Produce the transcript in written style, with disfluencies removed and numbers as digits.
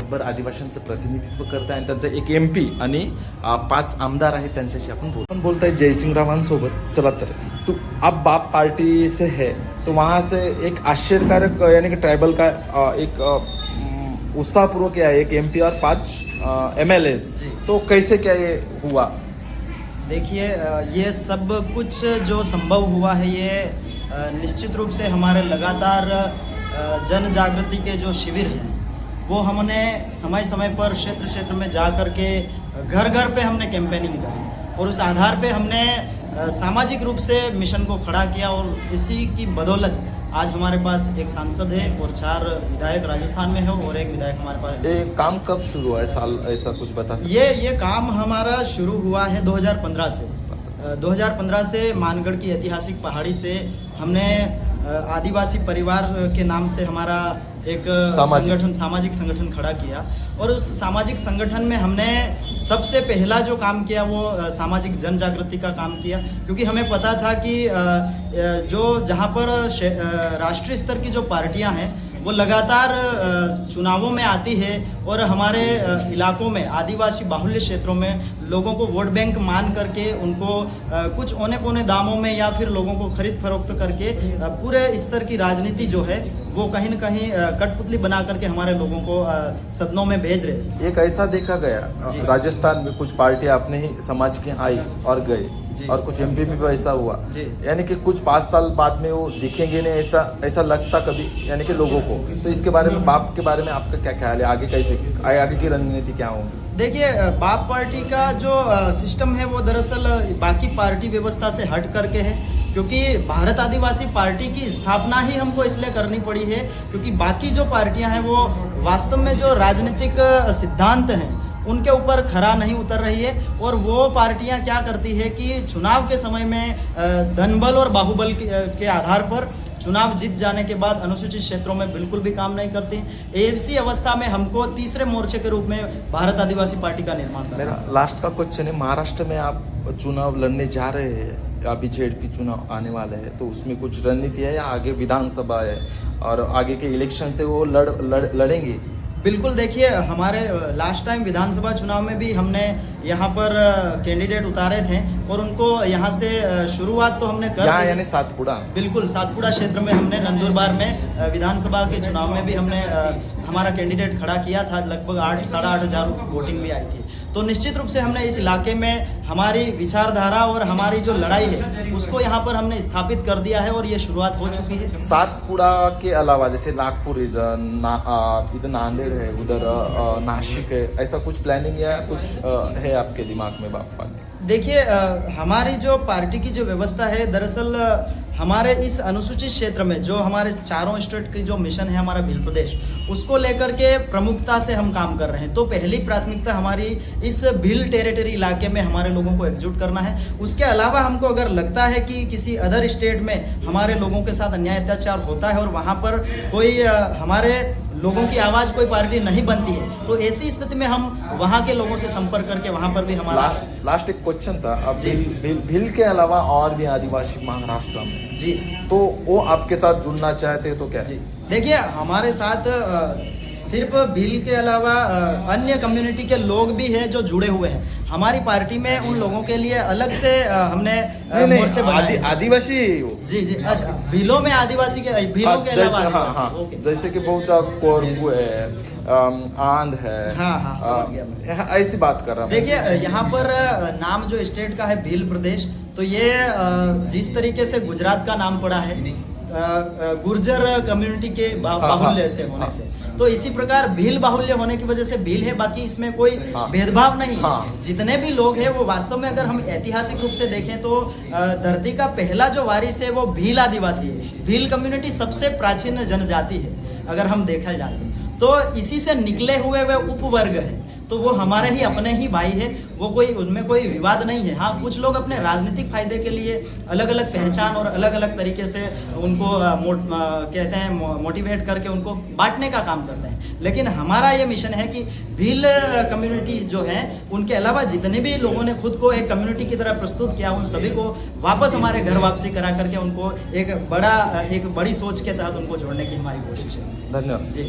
जगभर आदिवासींचं प्रतिनिधित्व करत आहे आणि त्यांचं एक MP आणि 5 आमदार आहेत त्यांच्याशी आपण बोलताय जयसिंगरावांसोबत. चला तर तू अब बाप पार्टी से है तो वहाँ से एक आश्चर्यकारक यानी कि ट्राइबल का एक उत्साहपूर्वक है एक MP और 5 MLA. तो कैसे क्या ये हुआ? देखिए ये सब कुछ जो संभव हुआ है ये निश्चित रूप से हमारे लगातार जन जागृति के जो शिविर हैं वो हमने समय समय पर क्षेत्र क्षेत्र में जा कर के घर घर पे हमने कैंपेनिंग करी और उस आधार पे हमने सामाजिक रूप से मिशन को खड़ा किया और इसी की बदौलत आज हमारे पास एक सांसद है और 4 विधायक राजस्थान में है और एक विधायक हमारे पास। ये काम कब शुरू हुआ है, साल ऐसा कुछ बता सकते? ये काम हमारा शुरू हुआ है 2015 से। 2015 से मानगढ़ की ऐतिहासिक पहाड़ी से हमने आदिवासी परिवार के नाम से हमारा एक सामाजिक संगठन खड़ा किया और उस सामाजिक संगठन में हमने सबसे पहला जो काम किया वो सामाजिक जन जागृति का काम किया, क्योंकि हमें पता था कि जो जहाँ पर राष्ट्रीय स्तर की जो पार्टियां हैं वो लगातार चुनावों में आती है और हमारे इलाकों में आदिवासी बाहुल्य क्षेत्रों में लोगों को वोट बैंक मान करके उनको कुछ औने पौने दामों में या फिर लोगों को खरीद फरोख्त करके पूरे स्तर की राजनीति जो है वो कहीं न कहीं कठपुतली बना करके हमारे लोगों को सदनों में भेज रहे। एक ऐसा देखा गया राजस्थान में कुछ पार्टियां अपने ही समाज की आई और गए और कुछ MP में भी ऐसा हुआ, यानी कि कुछ 5 साल बाद में वो दिखेंगे नहीं, ऐसा लगता कभी यानी कि लोगों को। तो इसके बारे में बाप के बारे में आपका क्या ख्याल है, आगे कैसे आगे की रणनीति क्या होगी? देखिए बाप पार्टी का जो सिस्टम है वो दरअसल बाकी पार्टी व्यवस्था से हट करके है, क्योंकि भारत आदिवासी पार्टी की स्थापना ही हमको इसलिए करनी पड़ी है क्योंकि बाकी जो पार्टियां हैं वो वास्तव में जो राजनीतिक सिद्धांत हैं उनके ऊपर खरा नहीं उतर रही है और वो पार्टियां क्या करती है कि चुनाव के समय में धनबल और बाहुबल के आधार पर चुनाव जीत जाने के बाद अनुसूचित क्षेत्रों में बिल्कुल भी काम नहीं करती। ऐसी अवस्था में हमको तीसरे मोर्चे के रूप में भारत आदिवासी पार्टी का निर्माण करना। मेरा लास्ट का क्वेश्चन है, महाराष्ट्र में आप चुनाव लड़ने जा रहे हैं, अभी ZP चुनाव आने वाले हैं, तो उसमें कुछ रणनीति है या आगे विधानसभा है और आगे के इलेक्शन से वो लड़ेंगे? बिल्कुल, देखिए हमारे लास्ट टाइम विधानसभा चुनाव में भी हमने यहाँ पर कैंडिडेट उतारे थे और उनको यहाँ से शुरुआत तो हमने कर दी। यानी सातपुड़ा, बिल्कुल सातपुड़ा क्षेत्र में हमने नंदुरबार में विधानसभा के चुनाव में भी हमने हमारा कैंडिडेट खड़ा किया था, लगभग 8-8.5 हज़ार वोटिंग भी आई थी। तो निश्चित रूप से हमने इस इलाके में हमारी विचारधारा और हमारी जो लड़ाई है उसको यहाँ पर हमने स्थापित कर दिया है और ये शुरुआत हो चुकी है। सातपुड़ा के अलावा जैसे नागपुर रीजन, इधर नांदेड़ है, उधर नासिक है, ऐसा कुछ प्लानिंग या कुछ है आपके दिमाग में बापा? देखिए हमारी जो पार्टी की जो व्यवस्था है दरअसल हमारे इस अनुसूचित क्षेत्र में जो हमारे चारों स्टेट की जो मिशन है हमारा भील प्रदेश, उसको लेकर के प्रमुखता से हम काम कर रहे हैं। तो पहली प्राथमिकता हमारी इस भील टेरिटरी इलाके में हमारे लोगों को एकजुट करना है। उसके अलावा हमको अगर लगता है कि किसी अदर स्टेट में हमारे लोगों के साथ अन्याय अत्याचार होता है और वहाँ पर कोई हमारे लोगों की आवाज़ कोई पार्टी नहीं बनती है, तो ऐसी स्थिति में हम वहाँ के लोगों से संपर्क करके वहाँ पर भी हमारा लास्ट एक क्वेश्चन था। अब भील के अलावा और भी आदिवासी महाराष्ट्र में जी, तो वो आपके साथ जुड़ना चाहते हैं तो क्या? जी देखिए हमारे साथ सिर्फ भील के अलावा अन्य कम्युनिटी के लोग भी हैं जो जुड़े हुए हैं हमारी पार्टी में। उन लोगों के लिए अलग से हमने मोर्चे बनाए। आदिवासी जी अच्छा, भीलों में आदिवासी के भीलों के अलावा जैसे कि बहुत कोरगु है, आंध है, समझ गया। ऐसी बात कर रहा हूँ। देखिए यहाँ पर नाम जो स्टेट का है भील प्रदेश, तो ये जिस तरीके से गुजरात का नाम पड़ा है गुर्जर कम्युनिटी के बाहुल्य से होने से, तो इसी प्रकार भील बाहुल्य होने की वजह से भील है, बाकी इसमें कोई भेदभाव नहीं है। जितने भी लोग हैं वो वास्तव में अगर हम ऐतिहासिक रूप से देखें तो धरती का पहला जो वारिस है वो भील आदिवासी है। भील कम्युनिटी सबसे प्राचीन जनजाति है अगर हम देखा जाए तो इसी से निकले हुए वे उपवर्ग है, तो वो हमारे ही अपने ही भाई है, वो कोई उनमें कोई विवाद नहीं है। हाँ, कुछ लोग अपने राजनीतिक फायदे के लिए अलग अलग पहचान और अलग अलग तरीके से उनको कहते हैं मोटिवेट करके उनको बांटने का काम करते हैं, लेकिन हमारा ये मिशन है कि भील कम्युनिटी जो है उनके अलावा जितने भी लोगों ने खुद को एक कम्युनिटी की तरह प्रस्तुत किया उन सभी को वापस हमारे घर वापसी करा करके उनको एक बड़ी सोच के तहत उनको जोड़ने की हमारी कोशिश है। धन्यवाद जी।